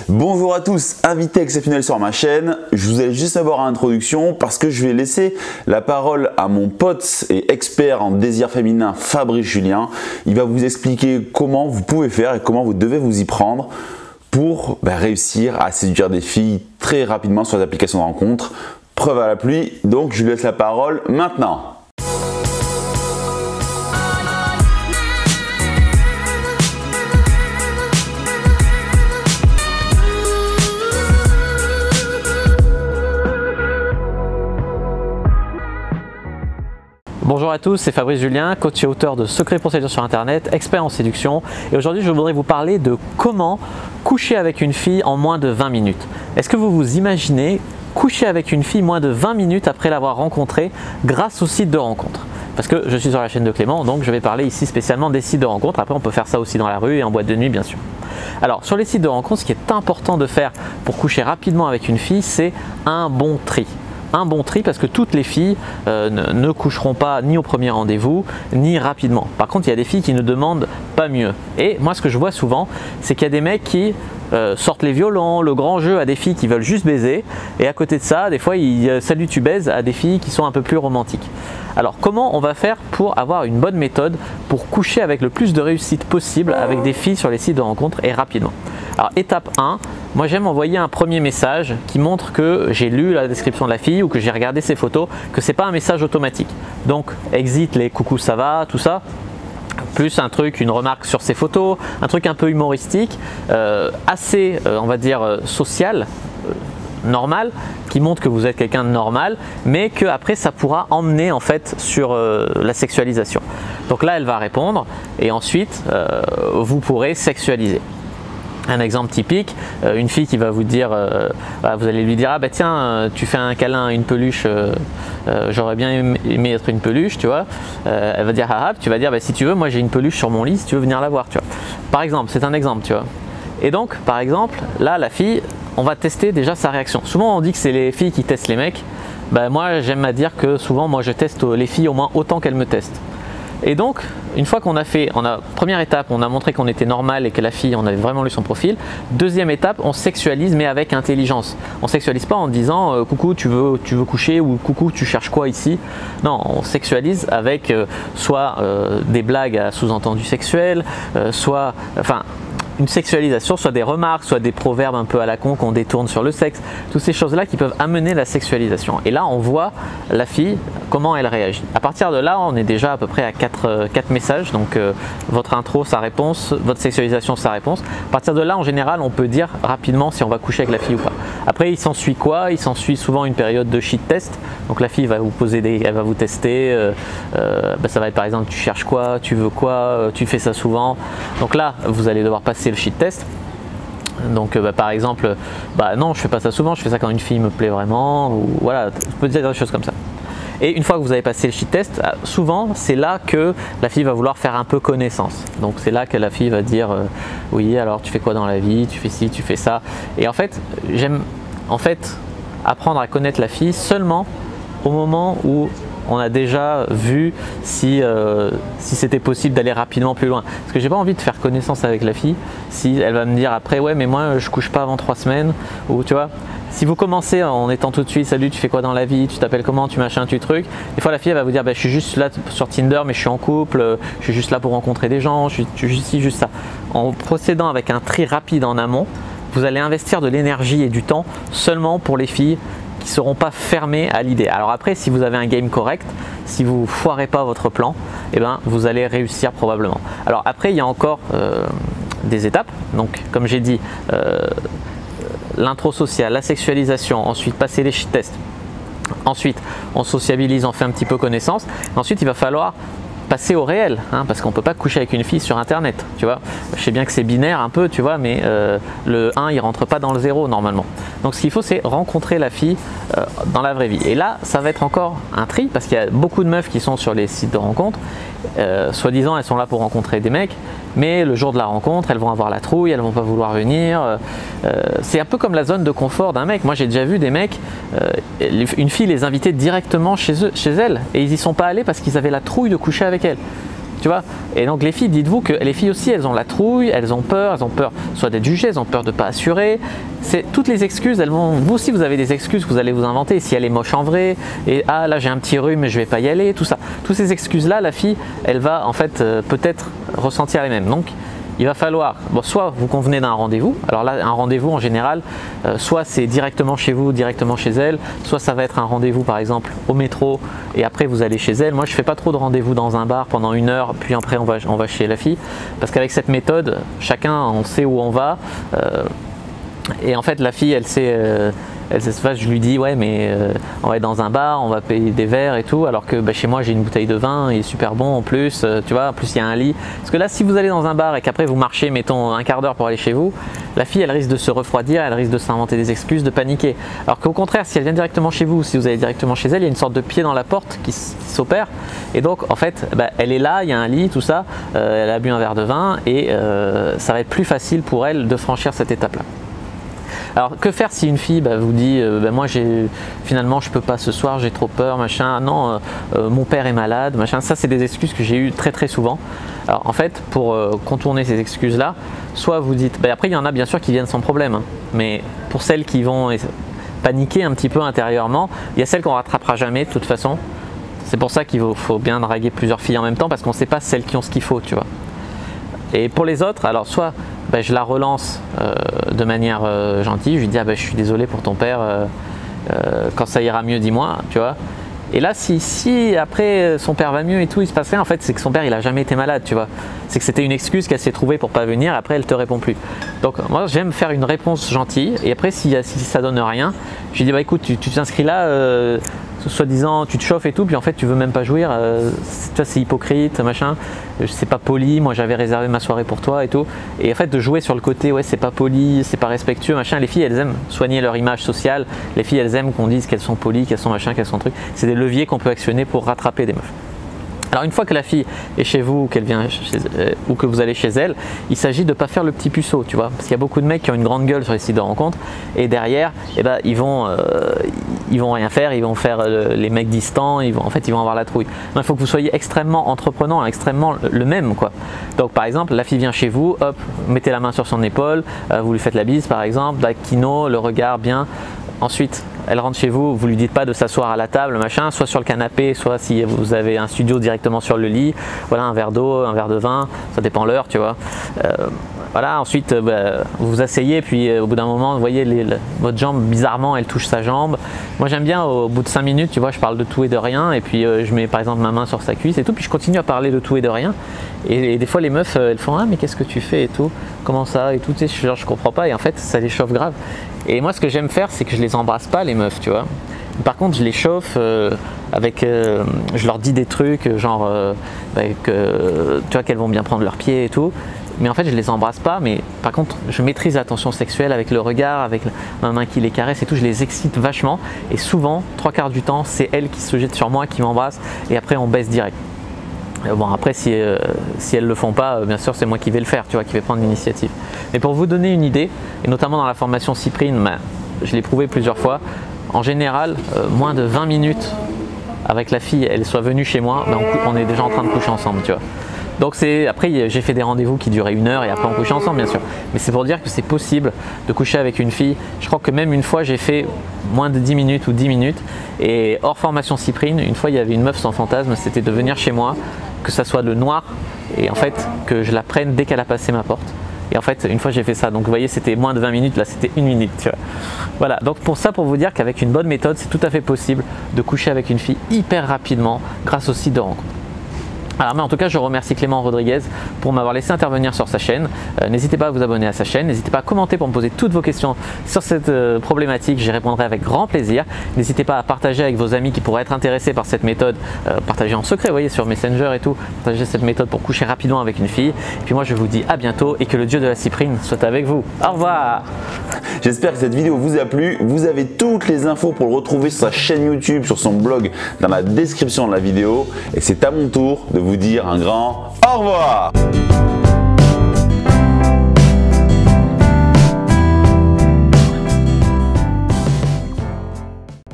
Bonjour à tous, invité exceptionnel sur ma chaîne. Je vous allais juste avoir une introduction parce que je vais laisser la parole à mon pote et expert en désir féminin Fabrice Julien. Il va vous expliquer comment vous pouvez faire et comment vous devez vous y prendre pour réussir à séduire des filles très rapidement sur les applications de rencontres. Preuve à la pluie, donc je lui laisse la parole maintenant. Bonjour à tous, c'est Fabrice Julien, coach et auteur de Secrets pour séduire sur internet, expert en séduction. Et aujourd'hui, je voudrais vous parler de comment coucher avec une fille en moins de 20 minutes. Est-ce que vous vous imaginez coucher avec une fille moins de 20 minutes après l'avoir rencontrée grâce au site de rencontre? Parce que je suis sur la chaîne de Clément, donc je vais parler ici spécialement des sites de rencontre. Après, on peut faire ça aussi dans la rue et en boîte de nuit, bien sûr. Alors, sur les sites de rencontre, ce qui est important de faire pour coucher rapidement avec une fille, c'est un bon tri. Un bon tri parce que toutes les filles ne coucheront pas ni au premier rendez-vous ni rapidement. Par contre, il y a des filles qui ne demandent pas mieux. Et moi, ce que je vois souvent, c'est qu'il y a des mecs qui sortent les violons, le grand jeu à des filles qui veulent juste baiser. Et à côté de ça, des fois, ils saluent tu baises à des filles qui sont un peu plus romantiques. Alors, comment on va faire pour avoir une bonne méthode pour coucher avec le plus de réussite possible avec des filles sur les sites de rencontres et rapidement? Alors, étape 1, moi j'aime envoyer un premier message qui montre que j'ai lu la description de la fille ou que j'ai regardé ses photos, que c'est pas un message automatique. Donc, exit les coucou ça va, tout ça. Plus un truc, une remarque sur ses photos, un truc un peu humoristique, assez, on va dire, social, normal, qui montre que vous êtes quelqu'un de normal, mais que après ça pourra emmener en fait sur la sexualisation. Donc là, elle va répondre et ensuite, vous pourrez sexualiser. Un exemple typique, une fille qui va vous dire, vous allez lui dire ah bah tiens tu fais un câlin à une peluche, j'aurais bien aimé être une peluche, tu vois. Elle va dire ah ah, tu vas dire bah si tu veux moi j'ai une peluche sur mon lit si tu veux venir la voir, tu vois. Par exemple, c'est un exemple, tu vois. Et donc par exemple là la fille, on va tester déjà sa réaction. Souvent on dit que c'est les filles qui testent les mecs. Bah, moi j'aime à dire que souvent moi je teste les filles au moins autant qu'elles me testent. Et donc, une fois qu'on a fait, première étape, on a montré qu'on était normal et que la fille, on avait vraiment lu son profil. Deuxième étape, on sexualise mais avec intelligence. On sexualise pas en disant coucou, tu veux coucher ou coucou, tu cherches quoi ici? Non, on sexualise avec soit des blagues à sous-entendu sexuel, soit, enfin, une sexualisation, soit des remarques, soit des proverbes un peu à la con qu'on détourne sur le sexe, toutes ces choses-là qui peuvent amener la sexualisation. Et là, on voit la fille, comment elle réagit. À partir de là, on est déjà à peu près à 4 messages, donc votre intro, sa réponse, votre sexualisation, sa réponse. À partir de là, en général, on peut dire rapidement si on va coucher avec la fille ou pas. Après, il s'ensuit quoi? Il s'ensuit souvent une période de shit test. Donc la fille va vous poser elle va vous tester. Ça va être par exemple, tu cherches quoi? Tu veux quoi? Tu fais ça souvent? Donc là, vous allez devoir passer le shit test. Donc par exemple, non je fais pas ça souvent, je fais ça quand une fille me plaît vraiment, ou voilà, je peux dire des choses comme ça. Et une fois que vous avez passé le shit test, souvent c'est là que la fille va vouloir faire un peu connaissance. Donc c'est là que la fille va dire oui alors tu fais quoi dans la vie, tu fais ci, tu fais ça. Et en fait j'aime apprendre à connaître la fille seulement au moment où on a déjà vu si c'était possible d'aller rapidement plus loin. Parce que j'ai pas envie de faire connaissance avec la fille si elle va me dire après ouais mais moi je couche pas avant 3 semaines, ou tu vois. Si vous commencez en étant tout de suite salut tu fais quoi dans la vie, tu t'appelles comment, tu machin, tu truc, des fois la fille elle va vous dire je suis juste là sur Tinder mais je suis en couple, je suis juste là pour rencontrer des gens, je suis juste ici, juste ça. En procédant avec un tri rapide en amont, vous allez investir de l'énergie et du temps seulement pour les filles qui ne seront pas fermés à l'idée. Alors après, si vous avez un game correct, si vous foirez pas votre plan, vous allez réussir probablement. Alors après, il y a encore des étapes. Donc comme j'ai dit, l'intro sociale, la sexualisation, ensuite passer les shit tests. Ensuite, on sociabilise, on fait un petit peu connaissance. Ensuite, il va falloir passer au réel, parce qu'on ne peut pas coucher avec une fille sur internet, tu vois. Je sais bien que c'est binaire un peu, tu vois, mais le 1 il rentre pas dans le 0 normalement. Donc ce qu'il faut c'est rencontrer la fille dans la vraie vie. Et là ça va être encore un tri parce qu'il y a beaucoup de meufs qui sont sur les sites de rencontres, soi-disant elles sont là pour rencontrer des mecs, mais le jour de la rencontre elles vont avoir la trouille, elles vont pas vouloir venir. C'est un peu comme la zone de confort d'un mec. Moi j'ai déjà vu des mecs, une fille les invitait directement chez elle et ils y sont pas allés parce qu'ils avaient la trouille de coucher avec elle. Tu vois? Et donc les filles, dites-vous que les filles aussi, elles ont la trouille, elles ont peur soit d'être jugées, elles ont peur de ne pas assurer. Toutes les excuses, vous aussi vous avez des excuses que vous allez vous inventer. Si elle est moche en vrai, et ah là j'ai un petit rhume, je vais pas y aller, tout ça. Toutes ces excuses-là, la fille, elle va en fait peut-être ressentir les mêmes. Donc il va falloir, soit vous convenez d'un rendez-vous. Alors là, un rendez-vous en général, soit c'est directement chez vous, directement chez elle, soit ça va être un rendez-vous par exemple au métro et après vous allez chez elle. Moi je fais pas trop de rendez-vous dans un bar pendant 1 heure, puis après on va chez la fille, parce qu'avec cette méthode, chacun on sait où on va. Et en fait la fille elle sait, je lui dis ouais mais on va être dans un bar, on va payer des verres et tout, alors que chez moi j'ai une bouteille de vin, il est super bon en plus, tu vois, en plus il y a un lit. Parce que là si vous allez dans un bar et qu'après vous marchez mettons un quart d'heure pour aller chez vous, la fille elle risque de se refroidir, elle risque de s'inventer des excuses, de paniquer. Alors qu'au contraire, si elle vient directement chez vous, si vous allez directement chez elle, il y a une sorte de pied dans la porte qui s'opère, et donc en fait elle est là, il y a un lit, tout ça, elle a bu un verre de vin et ça va être plus facile pour elle de franchir cette étape là. Alors que faire si une fille vous dit moi finalement je peux pas ce soir, j'ai trop peur, machin, non mon père est malade, machin. Ça c'est des excuses que j'ai eues très souvent. Alors en fait pour contourner ces excuses là, soit vous dites, après il y en a bien sûr qui viennent sans problème, hein, mais pour celles qui vont paniquer un petit peu intérieurement, il y a celles qu'on rattrapera jamais de toute façon. C'est pour ça qu'il faut bien draguer plusieurs filles en même temps, parce qu'on ne sait pas celles qui ont ce qu'il faut, tu vois. Et pour les autres, alors soit je la relance de manière gentille, je lui dis je suis désolé pour ton père, quand ça ira mieux dis-moi, tu vois. Et là si après son père va mieux et tout, il se passe rien, en fait c'est que son père il a jamais été malade, tu vois. C'est que c'était une excuse qu'elle s'est trouvée pour pas venir, après elle te répond plus. Donc moi j'aime faire une réponse gentille, et après si ça donne rien, je lui dis écoute tu t'inscris là, soi-disant tu te chauffes et tout, puis en fait tu veux même pas jouir, c'est hypocrite, machin, c'est pas poli, moi j'avais réservé ma soirée pour toi et tout. Et en fait de jouer sur le côté ouais c'est pas poli, c'est pas respectueux, machin. Les filles elles aiment soigner leur image sociale, les filles elles aiment qu'on dise qu'elles sont polies, qu'elles sont machin, qu'elles sont trucs. C'est des leviers qu'on peut actionner pour rattraper des meufs. Alors une fois que la fille est chez vous, qu'elle vient ou que vous allez chez elle, il s'agit de ne pas faire le petit puceau, tu vois. Parce qu'il y a beaucoup de mecs qui ont une grande gueule sur les sites de rencontres, et derrière, ils vont rien faire, ils vont faire les mecs distants, en fait ils vont avoir la trouille. Non, il faut que vous soyez extrêmement entreprenant, extrêmement le même, quoi. Donc par exemple, la fille vient chez vous, hop, mettez la main sur son épaule, vous lui faites la bise par exemple, kino, le regard bien. Ensuite, elle rentre chez vous, vous lui dites pas de s'asseoir à la table, machin, soit sur le canapé, soit si vous avez un studio directement sur le lit, voilà, un verre d'eau, un verre de vin, ça dépend l'heure, tu vois. Voilà, ensuite vous vous asseyez, puis au bout d'un moment, vous voyez votre jambe, bizarrement, elle touche sa jambe. Moi j'aime bien, au bout de 5 minutes, tu vois, je parle de tout et de rien, et puis je mets par exemple ma main sur sa cuisse et tout, puis je continue à parler de tout et de rien. Et des fois les meufs, elles font ah mais qu'est-ce que tu fais et tout, comment ça et tout, tu sais, je comprends pas, et en fait ça les chauffe grave. Et moi ce que j'aime faire, c'est que je les embrasse pas les meufs, tu vois. Par contre je les chauffe je leur dis des trucs genre tu vois qu'elles vont bien prendre leurs pieds et tout. Mais en fait je les embrasse pas, mais par contre je maîtrise la tension sexuelle avec le regard, avec ma main qui les caresse et tout, je les excite vachement, et souvent, 3/4 du temps, c'est elles qui se jettent sur moi, qui m'embrassent, et après on baisse direct. Bon après si elles le font pas, bien sûr c'est moi qui vais le faire, tu vois, qui vais prendre l'initiative. Mais pour vous donner une idée, et notamment dans la formation Cyprine, je l'ai prouvé plusieurs fois, en général moins de 20 minutes avec la fille, elle soit venue chez moi, on est déjà en train de coucher ensemble, tu vois. Donc après j'ai fait des rendez-vous qui duraient 1 heure et après on couchait ensemble bien sûr. Mais c'est pour dire que c'est possible de coucher avec une fille. Je crois que même une fois j'ai fait moins de 10 minutes ou 10 minutes, et hors formation Cyprine, une fois il y avait une meuf sans fantasme, c'était de venir chez moi, que ça soit le noir, et en fait que je la prenne dès qu'elle a passé ma porte. Et en fait une fois j'ai fait ça, donc vous voyez c'était moins de 20 minutes, là c'était 1 minute, tu vois. Voilà, donc pour vous dire qu'avec une bonne méthode c'est tout à fait possible de coucher avec une fille hyper rapidement grâce au site de rencontre. Alors, mais en tout cas, je remercie Clément Rodriguez pour m'avoir laissé intervenir sur sa chaîne. N'hésitez pas à vous abonner à sa chaîne, n'hésitez pas à commenter pour me poser toutes vos questions sur cette problématique, j'y répondrai avec grand plaisir. N'hésitez pas à partager avec vos amis qui pourraient être intéressés par cette méthode, partager en secret, vous voyez, sur Messenger et tout, partager cette méthode pour coucher rapidement avec une fille. Et puis moi, je vous dis à bientôt, et que le dieu de la cyprine soit avec vous. Au revoir. J'espère que cette vidéo vous a plu. Vous avez toutes les infos pour le retrouver sur sa chaîne YouTube, sur son blog, dans la description de la vidéo. Et c'est à mon tour de vous dire un grand au revoir.